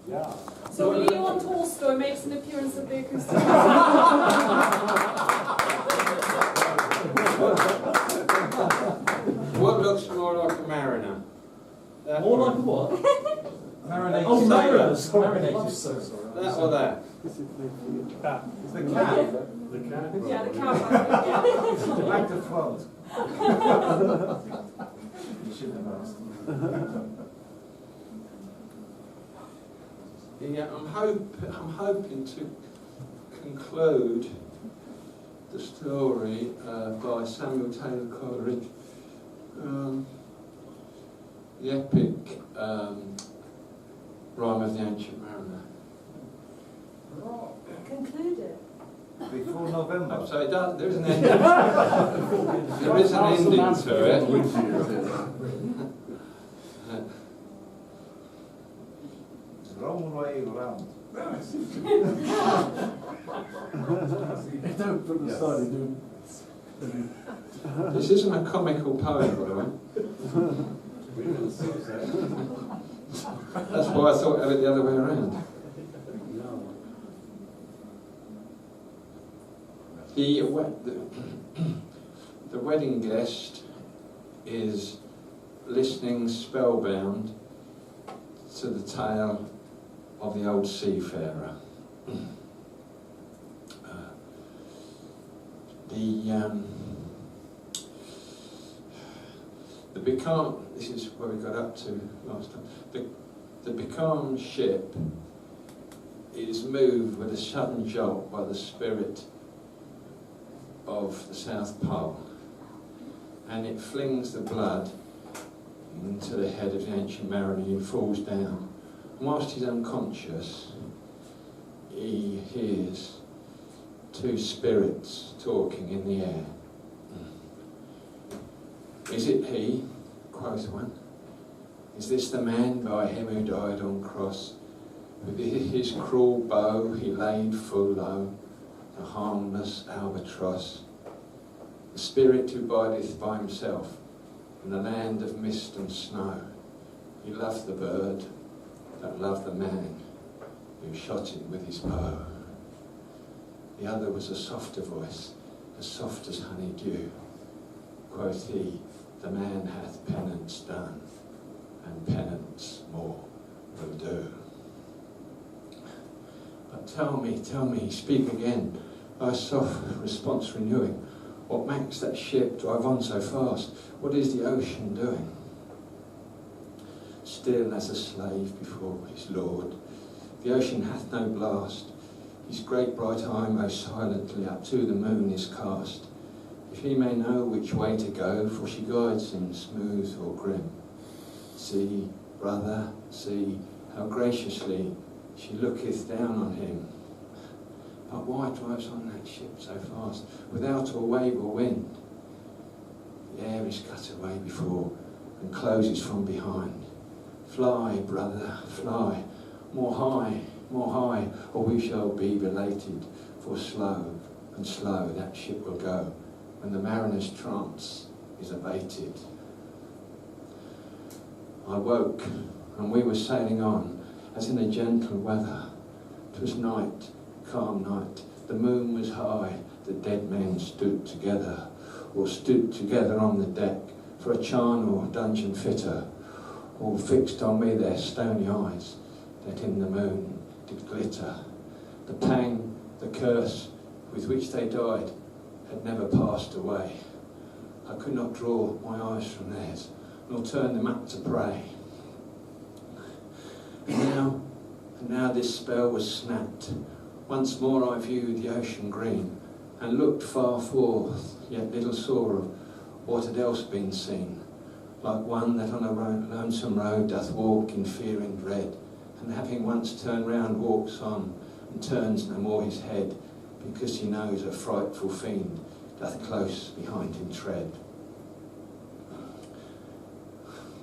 Yeah. So Leon Tolstoy makes an appearance at the Acoustic. What looks more like a mariner? That More one. like what? Marinated. Oh, mariners. Marinated. So That or that? It's the cat. The cat. Yeah, the cow. Yeah. Back to float. You should have asked. Yeah, I'm hoping to conclude the story by Samuel Taylor Coleridge, the epic Rime of the Ancient Mariner. Conclude it. Before November. So it does, there is an ending. There is an ending to it. It's the wrong way round. They don't put the side, they do. This isn't a comical poem, by the way. That's why I thought of it the other way around. The wedding guest is listening spellbound to the tale of the old seafarer. The becalmed, this is where we got up to last time. The becalmed ship is moved with a sudden jolt by the spirit of the South Pole, and it flings the blood into the head of the ancient mariner who falls down. And whilst he's unconscious, he hears two spirits talking in the air. Is it he, quoth one? Is this the man by him who died on cross? With his cruel bow he laid full low the harmless albatross. The spirit who bideth by himself in the land of mist and snow. He loved the bird that loved the man who shot him with his bow. The other was a softer voice, as soft as honey dew. Quoth he, the man hath penance done, and penance more will do. But tell me, speak again, thy soft response renewing. What makes that ship drive on so fast? What is the ocean doing? Still as a slave before his lord, the ocean hath no blast. His great bright eye most silently up to the moon is cast, if he may know which way to go, for she guides him smooth or grim. See, brother, see, how graciously she looketh down on him. But why drives on that ship so fast, without or wave or wind? The air is cut away before, and closes from behind. Fly, brother, fly, more high, or we shall be belated, for slow and slow that ship will go, when the mariner's trance is abated. I woke, and we were sailing on, as in a gentle weather. 'Twas night, calm night, the moon was high, the dead men stood together, or stood together on the deck, for a charnel dungeon fitter, all fixed on me their stony eyes, that in the moon did glitter. The pang, the curse, with which they died, had never passed away. I could not draw my eyes from theirs, nor turn them up to pray. And now this spell was snapped. Once more I viewed the ocean green, and looked far forth, yet little saw of what had else been seen, like one that on a lonesome road doth walk in fear and dread, and having once turned round walks on, and turns no more his head, because he knows a frightful fiend doth close behind him tread.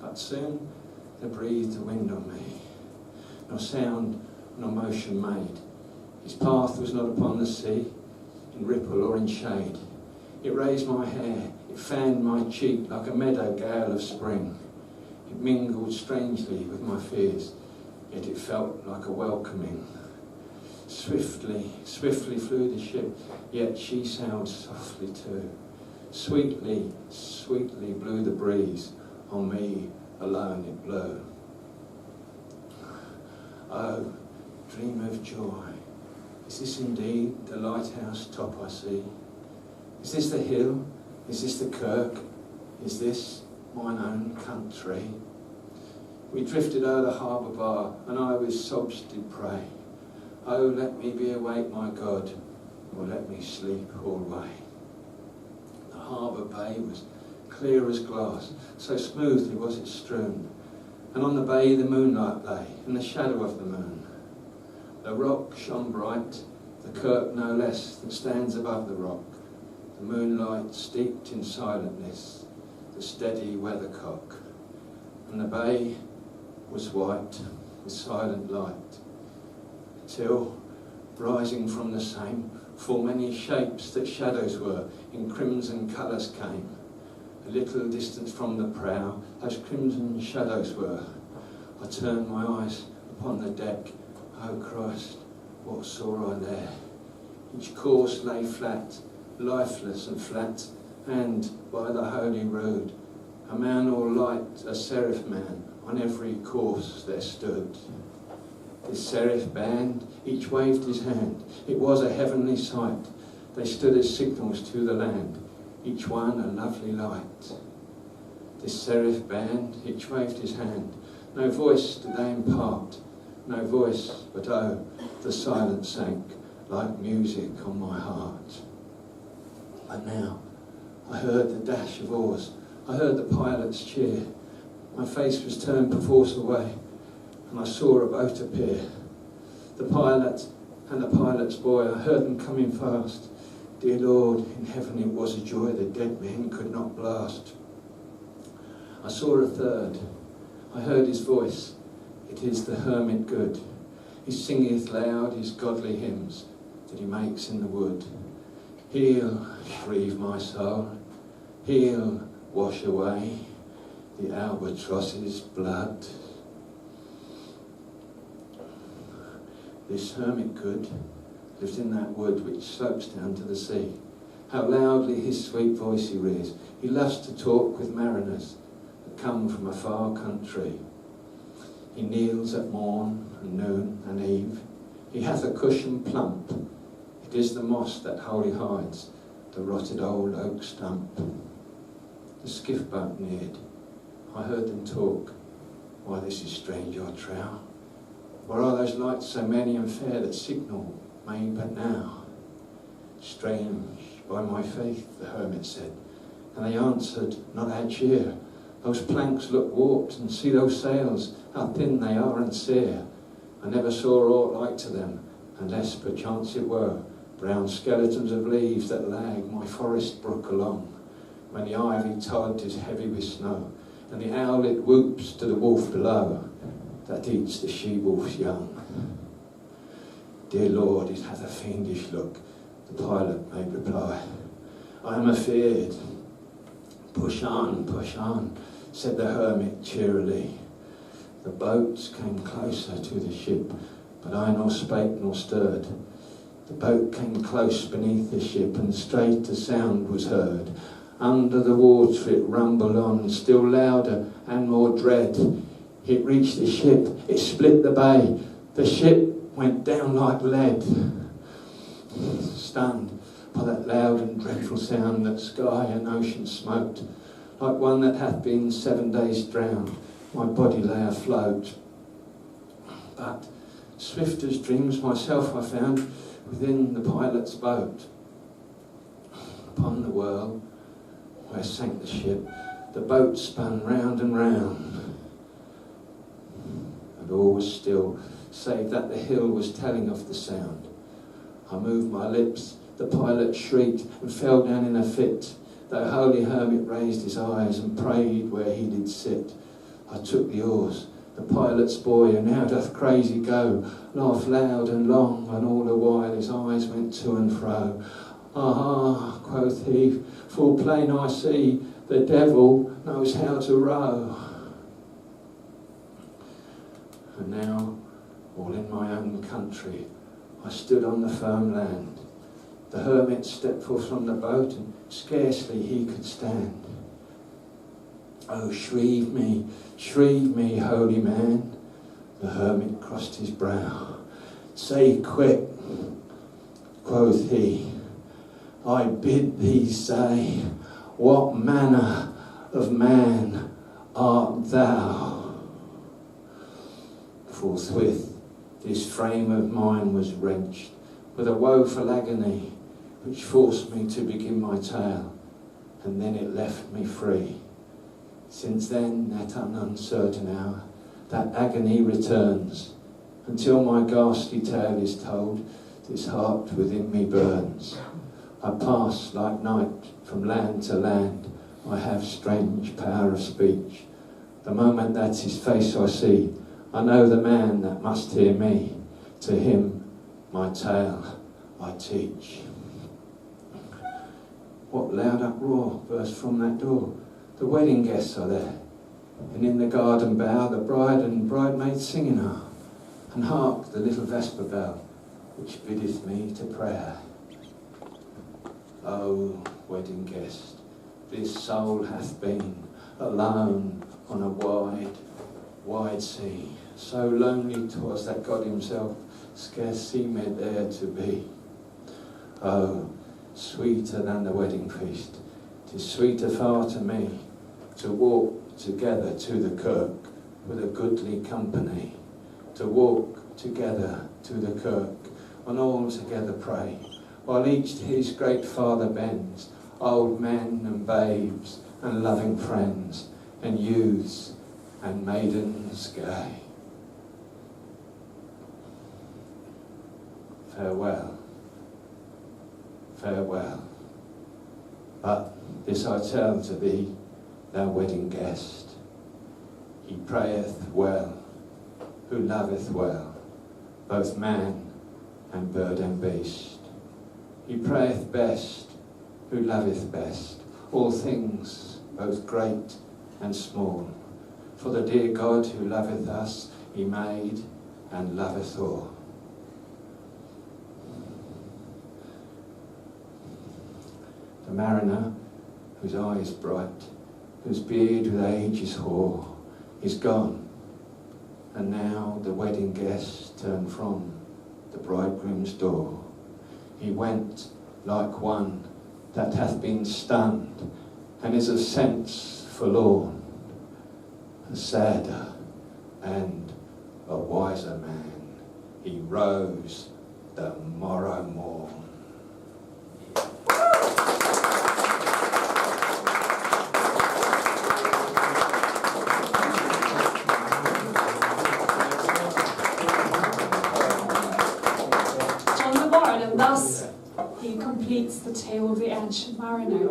But soon there breathed a wind on me, nor sound nor motion made. His path was not upon the sea, in ripple or in shade. It raised my hair, it fanned my cheek like a meadow gale of spring. It mingled strangely with my fears, yet it felt like a welcoming. Swiftly, swiftly flew the ship, yet she sailed softly too. Sweetly, sweetly blew the breeze, on me alone it blew. Oh, dream of joy, is this indeed the lighthouse top I see? Is this the hill? Is this the kirk? Is this mine own country? We drifted o'er the harbour bar, and I with sobs did pray, oh, let me be awake, my God, or let me sleep alway. The harbour bay was clear as glass, so smoothly was it strewn, and on the bay the moonlight lay, in the shadow of the moon. The rock shone bright, the kirk no less that stands above the rock, the moonlight steeped in silentness, the steady weathercock, and the bay was white with silent light, till, rising from the same, full many shapes that shadows were, in crimson colours came. A little distance from the prow, as crimson shadows were, I turned my eyes upon the deck. Oh Christ, what saw I there? Each corse lay flat, lifeless and flat, and by the holy road, a man all light, a seraph man, on every course there stood. This seraph band, each waved his hand, it was a heavenly sight. They stood as signals to the land, each one a lovely light. This seraph band, each waved his hand, no voice did they impart, no voice, but oh, the silence sank like music on my heart. And now I heard the dash of oars, I heard the pilot's cheer, my face was turned perforce away, and I saw a boat appear. The pilot and the pilot's boy, I heard them coming fast. Dear Lord, in heaven it was a joy the dead men could not blast. I saw a third, I heard his voice, it is the hermit good. He singeth loud his godly hymns that he makes in the wood. He'll shrieve my soul, he'll wash away the albatross's blood. This hermit good lives in that wood which slopes down to the sea. How loudly his sweet voice he rears. He loves to talk with mariners that come from a far country. He kneels at morn and noon and eve. He hath a cushion plump. It is the moss that wholly hides the rotted old oak stump. The skiff boat neared. I heard them talk. Why, this is strange, I trow. Where are those lights so many and fair that signal me but now? Strange, by my faith, the hermit said, and they answered, not our cheer. Those planks look warped, and see those sails, how thin they are and sere. I never saw aught like to them, unless perchance it were brown skeletons of leaves that lag my forest brook along, when the ivy tod is heavy with snow, and the owlet whoops to the wolf below, that eats the she-wolf's young. Dear Lord, it hath a fiendish look, the pilot made reply. I am afeard. Push on, said the hermit cheerily. The boats came closer to the ship, but I nor spake nor stirred. The boat came close beneath the ship, and straight a sound was heard. Under the water it rumbled on, still louder and more dread. It reached the ship, it split the bay, the ship went down like lead. Stunned by that loud and dreadful sound that sky and ocean smote, like one that hath been 7 days drowned, my body lay afloat. But swift as dreams myself I found within the pilot's boat. Upon the whirl where sank the ship, the boat spun round and round, and all was still, save that the hill was telling of the sound. I moved my lips, the pilot shrieked and fell down in a fit. The holy hermit raised his eyes and prayed where he did sit. I took the oars, the pilot's boy, who now doth crazy go, laughed loud and long, and all the while his eyes went to and fro. Ah, quoth he, full plain I see, the devil knows how to row. And now all in my own country. I stood on the firm land. The hermit stepped forth from the boat, and scarcely he could stand. Oh, shrieve me, holy man. The hermit crossed his brow. Say quick, quoth he, I bid thee say, what manner of man art thou? Forthwith this frame of mine was wrenched with a woeful agony, which forced me to begin my tale, and then it left me free. Since then, at an uncertain hour, that agony returns, until my ghastly tale is told, this heart within me burns. I pass like night from land to land, I have strange power of speech. The moment that his face I see, I know the man that must hear me. To him my tale I teach. What loud uproar burst from that door? The wedding guests are there, and in the garden bower the bride and bridemaid singing are. And hark, the little vesper bell, which biddeth me to prayer. O wedding guest, this soul hath been alone on a wide, wide sea. So lonely 'twas that God himself scarce seemed there to be. Oh, sweeter than the wedding feast, 'tis sweeter far to me to walk together to the kirk with a goodly company, to walk together to the kirk and all together pray, while each to his great Father bends, old men and babes and loving friends, and youths and maidens gay. Farewell, farewell. But this I tell to thee, thou wedding guest, he prayeth well, who loveth well, both man and bird and beast. He prayeth best, who loveth best, all things, both great and small. For the dear God who loveth us, he made and loveth all. The mariner, whose eye is bright, whose beard with age is hoar, is gone, and now the wedding guests turn from the bridegroom's door. He went like one that hath been stunned, and is of sense forlorn, a sadder and a wiser man. He rose the morrow morn. And thus he completes the tale of the ancient mariner.